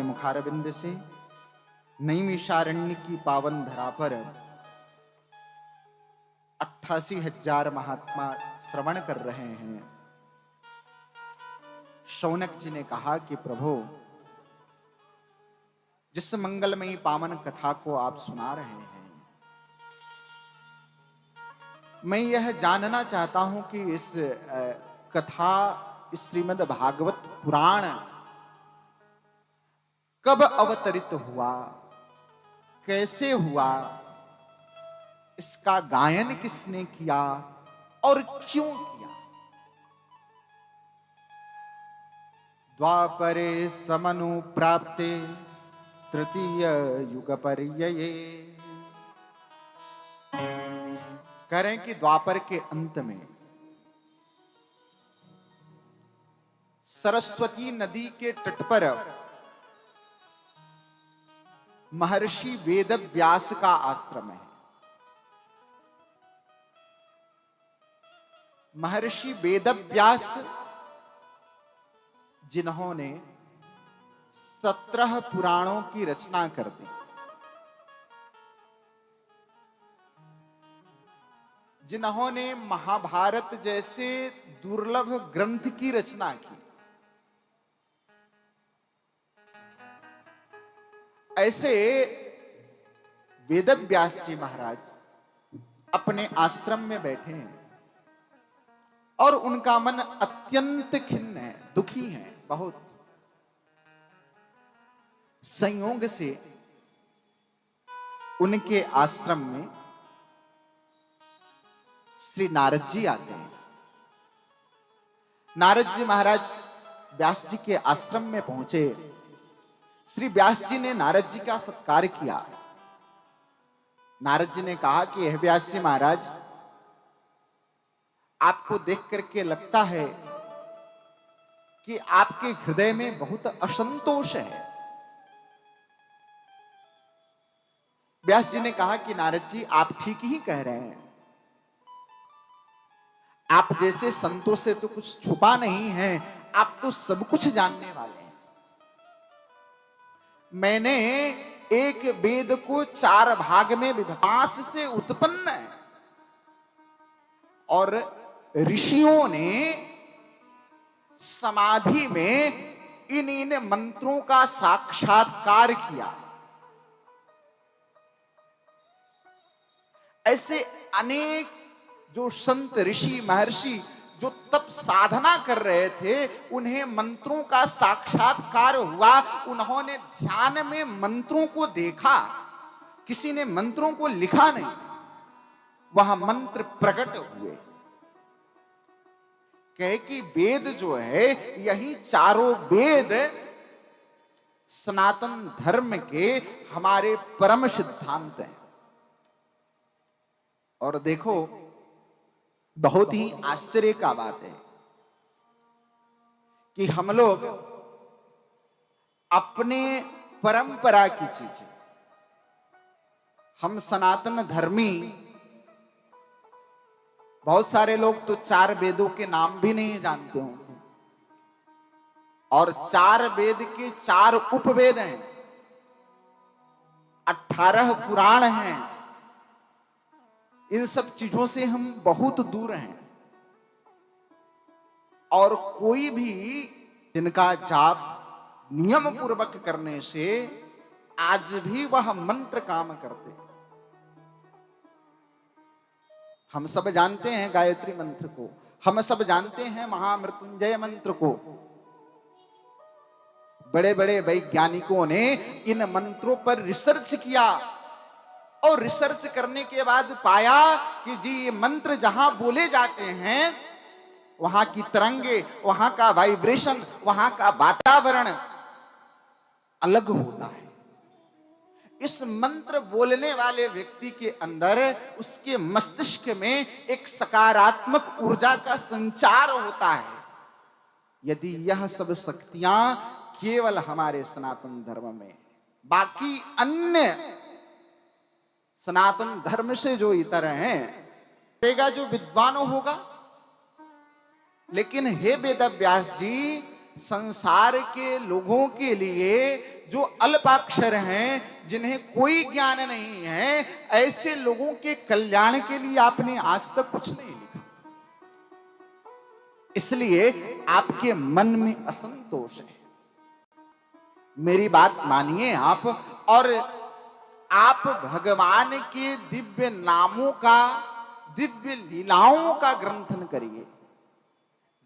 मुखारविंद से नैमिषारण्य की पावन धरा पर 88,000 महात्मा श्रवण कर रहे हैं। शौनक जी ने कहा कि प्रभु, जिस मंगलमयी पावन कथा को आप सुना रहे हैं, मैं यह जानना चाहता हूं कि इस कथा, श्रीमद् भागवत पुराण कब अवतरित हुआ, कैसे हुआ, इसका गायन किसने किया और क्यों किया। द्वापरे समनुप्राप्ते तृतीय युग पर्यये, कह रहे हैं कि द्वापर के अंत में सरस्वती नदी के तट पर महर्षि वेदव्यास का आश्रम है। महर्षि वेदव्यास जिन्होंने 17 पुराणों की रचना कर दी, जिन्होंने महाभारत जैसे दुर्लभ ग्रंथ की रचना की, ऐसे वेदव्यास जी महाराज अपने आश्रम में बैठे हैं और उनका मन अत्यंत खिन्न है, दुखी है बहुत। संयोग से उनके आश्रम में श्री नारद जी आते हैं। नारद जी महाराज व्यास जी के आश्रम में पहुंचे। श्री व्यास जी ने नारद जी का सत्कार किया। नारद जी ने कहा कि यह व्यास जी महाराज, आपको देख करके लगता है कि आपके हृदय में बहुत असंतोष है। व्यास जी ने कहा कि नारद जी, आप ठीक ही कह रहे हैं। आप जैसे संतों से तो कुछ छुपा नहीं है, आप तो सब कुछ जानने वाले हैं। मैंने एक वेद को 4 भाग में विभास से उत्पन्न है और ऋषियों ने समाधि में इन मंत्रों का साक्षात्कार किया। ऐसे अनेक जो संत ऋषि महर्षि जो तप साधना कर रहे थे, उन्हें मंत्रों का साक्षात्कार हुआ। उन्होंने ध्यान में मंत्रों को देखा, किसी ने मंत्रों को लिखा नहीं, वहां मंत्र प्रकट हुए। कहे कि वेद जो है, यही चारों वेद सनातन धर्म के हमारे परम सिद्धांत हैं। और देखो, बहुत ही आश्चर्य का बात है कि हम लोग अपने परंपरा की चीजें, हम सनातन धर्मी, बहुत सारे लोग तो 4 वेदों के नाम भी नहीं जानते होंगे, और 4 वेद के 4 उपवेद हैं, 18 पुराण हैं। इन सब चीजों से हम बहुत दूर हैं। और कोई भी जिनका जाप नियम पूर्वक करने से आज भी वह मंत्र काम करते हैं। हम सब जानते हैं गायत्री मंत्र को, हम सब जानते हैं महामृत्युंजय मंत्र को। बड़े बड़े वैज्ञानिकों ने इन मंत्रों पर रिसर्च किया और रिसर्च करने के बाद पाया कि जी, ये मंत्र जहां बोले जाते हैं, वहां की तरंगे, वहां का वाइब्रेशन, वहां का वातावरण अलग होता है। इस मंत्र बोलने वाले व्यक्ति के अंदर, उसके मस्तिष्क में एक सकारात्मक ऊर्जा का संचार होता है। यदि यह सब शक्तियां केवल हमारे सनातन धर्म में, बाकी अन्य सनातन धर्म से जो इतर हैं, तेगा जो विद्वान होगा। लेकिन हे वेदव्यास जी, संसार के लोगों के लिए जो अल्पाक्षर हैं, जिन्हें कोई ज्ञान नहीं है, ऐसे लोगों के कल्याण के लिए आपने आज तक कुछ नहीं लिखा। इसलिए आपके मन में असंतोष है। मेरी बात मानिए आप, और आप भगवान के दिव्य नामों का, दिव्य लीलाओं का ग्रंथन करिए,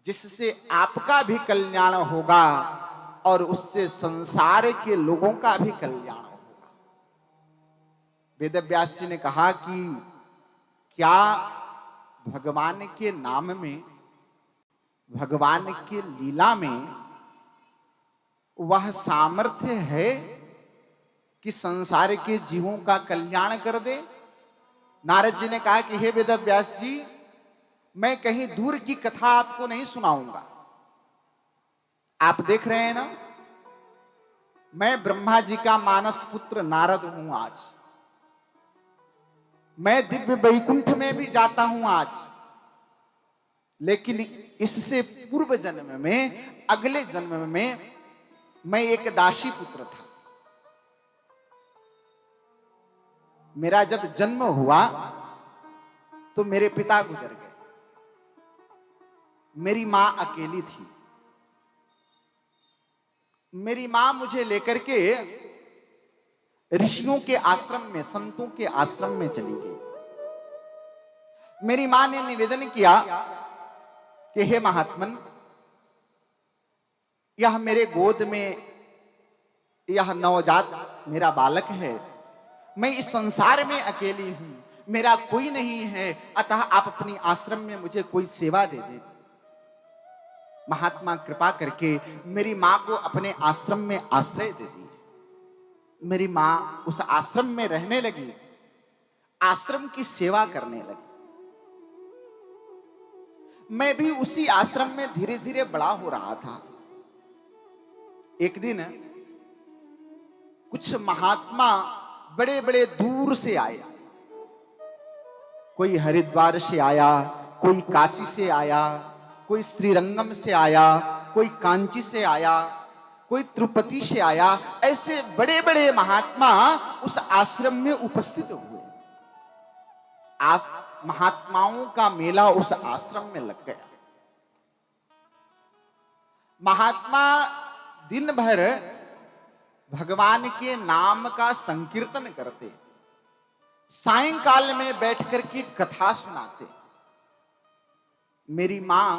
जिससे आपका भी कल्याण होगा और उससे संसार के लोगों का भी कल्याण होगा। वेदव्यास जी ने कहा कि क्या भगवान के नाम में, भगवान के लीला में वह सामर्थ्य है कि संसार के जीवों का कल्याण कर दे? नारद जी ने कहा कि हे वेदव्यास जी, मैं कहीं दूर की कथा आपको नहीं सुनाऊंगा। आप देख रहे हैं ना, मैं ब्रह्मा जी का मानस पुत्र नारद हूं आज। मैं दिव्य वैकुंठ में भी जाता हूं आज, लेकिन इससे पूर्व जन्म में, अगले जन्म में मैं एक दासी पुत्र था। मेरा जब जन्म हुआ तो मेरे पिता गुजर गए। मेरी मां अकेली थी। मेरी मां मुझे लेकर के ऋषियों के आश्रम में, संतों के आश्रम में चली गई। मेरी मां ने निवेदन किया कि हे महात्मन, यह मेरे गोद में यह नवजात मेरा बालक है। मैं इस संसार में अकेली हूं, मेरा कोई नहीं है, अतः आप अपनी आश्रम में मुझे कोई सेवा दे दे। महात्मा कृपा करके मेरी मां को अपने आश्रम में आश्रय दे दी। मेरी मां उस आश्रम में रहने लगी, आश्रम की सेवा करने लगी। मैं भी उसी आश्रम में धीरे धीरे बड़ा हो रहा था। एक दिन कुछ महात्मा बड़े बड़े दूर से आए। कोई हरिद्वार से आया, कोई काशी से आया, कोई श्रीरंगम से आया, कोई कांची से आया, कोई तिरुपति से आया। ऐसे बड़े बड़े महात्मा उस आश्रम में उपस्थित हुए। महात्माओं का मेला उस आश्रम में लग गया। महात्मा दिन भर भगवान के नाम का संकीर्तन करते, सायंकाल में बैठ करके कथा सुनाते। मेरी मां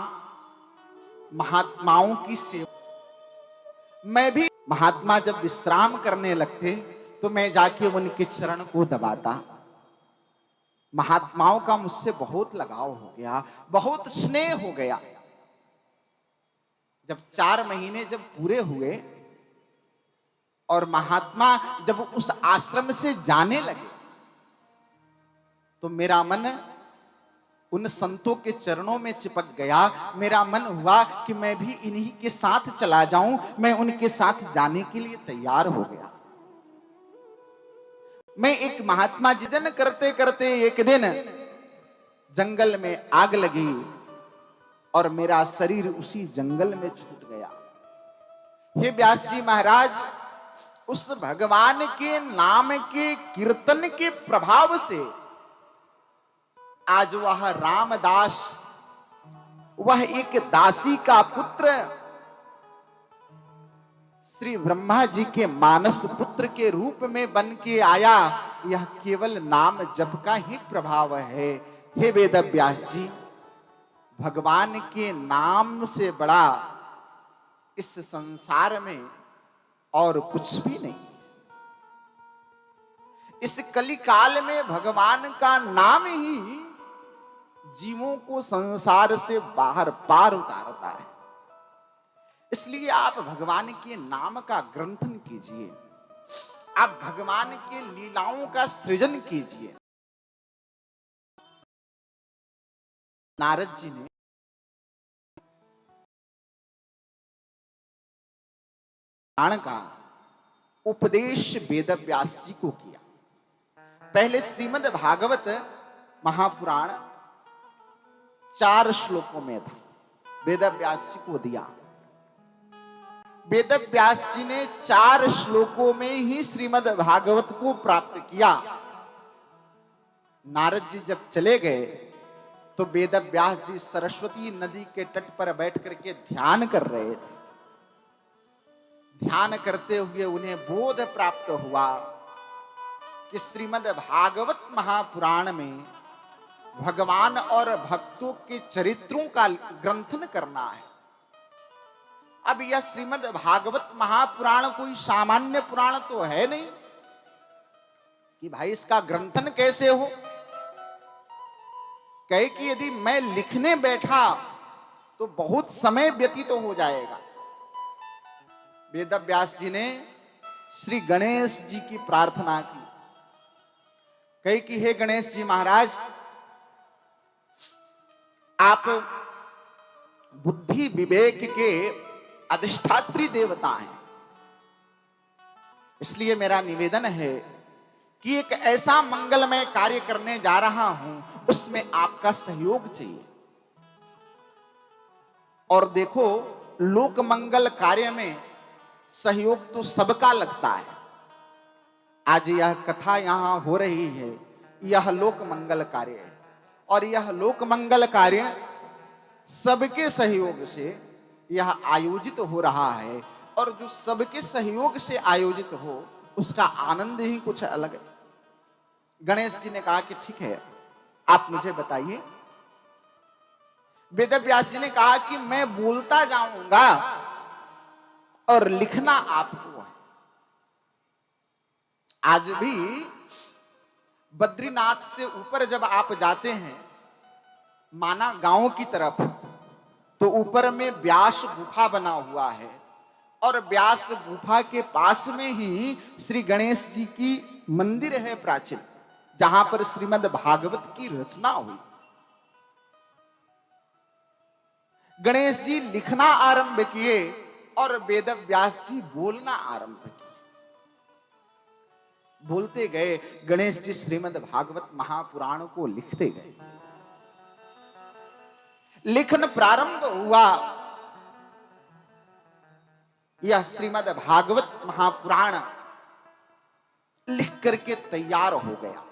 महात्माओं की सेवा, मैं भी, महात्मा जब विश्राम करने लगते तो मैं जाके उनके चरण को दबाता। महात्माओं का मुझसे बहुत लगाव हो गया, बहुत स्नेह हो गया। जब 4 महीने जब पूरे हुए और महात्मा जब उस आश्रम से जाने लगे, तो मेरा मन उन संतों के चरणों में चिपक गया। मेरा मन हुआ कि मैं भी इन्हीं के साथ चला जाऊं। मैं उनके साथ जाने के लिए तैयार हो गया। मैं एक महात्मा जिजन करते करते एक दिन जंगल में आग लगी और मेरा शरीर उसी जंगल में छूट गया। हे व्यास जी महाराज, उस भगवान के नाम के कीर्तन के प्रभाव से आज वह रामदास, वह एक दासी का पुत्र, श्री ब्रह्मा जी के मानस पुत्र के रूप में बन के आया। यह केवल नाम जप का ही प्रभाव है। हे वेदव्यास जी, भगवान के नाम से बड़ा इस संसार में और कुछ भी नहीं। इस कलिकाल में भगवान का नाम ही जीवों को संसार से बाहर पार उतारता है। इसलिए आप भगवान के नाम का ग्रंथन कीजिए, आप भगवान के लीलाओं का सृजन कीजिए। नारद जी ने पुराण का उपदेश वेदव्यास जी को किया। पहले श्रीमद् भागवत महापुराण 4 श्लोकों में था, वेदव्यास जी को दिया। वेद व्यास जी ने 4 श्लोकों में ही श्रीमद् भागवत को प्राप्त किया। नारद जी जब चले गए तो वेद व्यास जी सरस्वती नदी के तट पर बैठ करके ध्यान कर रहे थे। ध्यान करते हुए उन्हें बोध प्राप्त हुआ कि श्रीमद् भागवत महापुराण में भगवान और भक्तों के चरित्रों का ग्रंथन करना है। अब यह श्रीमद् भागवत महापुराण कोई सामान्य पुराण तो है नहीं कि भाई इसका ग्रंथन कैसे हो। कहे कि यदि मैं लिखने बैठा तो बहुत समय व्यतीत तो हो जाएगा। वेद व्यास जी ने श्री गणेश जी की प्रार्थना की। कहे कि हे गणेश जी महाराज, आप बुद्धि विवेक के अधिष्ठात्री देवता हैं, इसलिए मेरा निवेदन है कि एक ऐसा मंगलमय कार्य करने जा रहा हूं, उसमें आपका सहयोग चाहिए। और देखो, लोक मंगल कार्य में सहयोग तो सबका लगता है। आज यह कथा यहां हो रही है, यह लोक मंगल कार्य है और यह लोक मंगल कार्य सबके सहयोग से यह आयोजित हो रहा है। और जो सबके सहयोग से आयोजित हो उसका आनंद ही कुछ अलग है। गणेश जी ने कहा कि ठीक है, आप मुझे बताइए। वेद व्यास जी ने कहा कि मैं बोलता जाऊंगा और लिखना आपको है। आज भी बद्रीनाथ से ऊपर जब आप जाते हैं माना गांव की तरफ, तो ऊपर में व्यास गुफा बना हुआ है और व्यास गुफा के पास में ही श्री गणेश जी की मंदिर है प्राचीन, जहां पर श्रीमद् भागवत की रचना हुई। गणेश जी लिखना आरंभ किए और वेद व्यास जी बोलना आरंभ किए। बोलते गए, गणेश जी श्रीमद् भागवत महापुराण को लिखते गए। लेखन प्रारंभ हुआ, यह श्रीमद् भागवत महापुराण लिख करके तैयार हो गया।